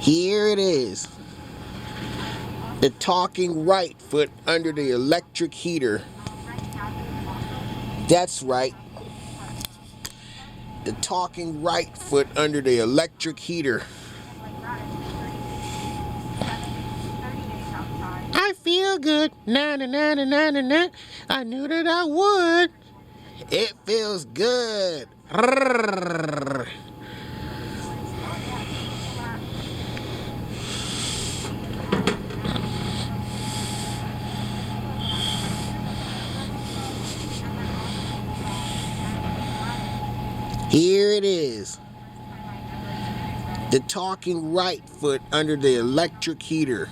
Here it is. The talking right foot under the electric heater. That's right. The talking right foot under the electric heater. I feel good. Na na na na na na na. I knew that I would. It feels good. Rrrr. Here it is. The talking right foot under the electric heater.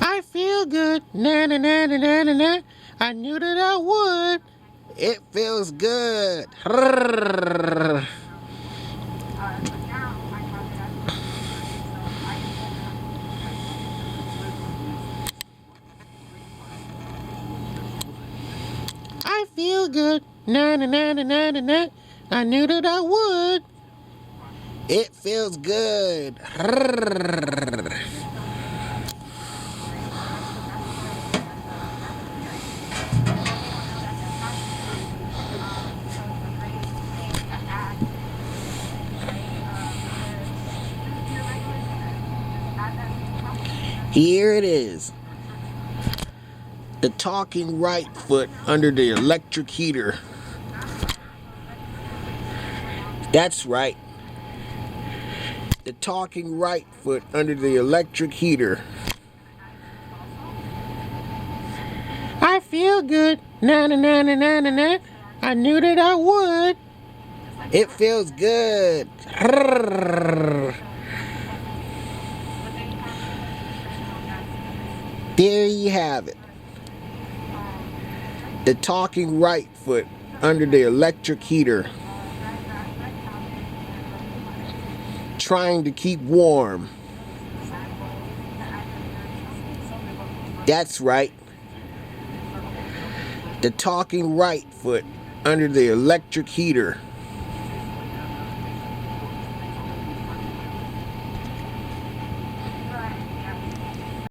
I feel good. Na na na na na na na. I knew that I would. It feels good. Rrrr. I feel good. Na na na na na na na. I knew that I would. It feels good. Rrrr. Here it is. The talking right foot under the electric heater. That's right. The talking right foot under the electric heater. I feel good. Na na na na na na na. I knew that I would. It feels good. Rrrr. There you have it. The talking right foot under the electric heater. Trying to keep warm. That's right. The talking right foot under the electric heater.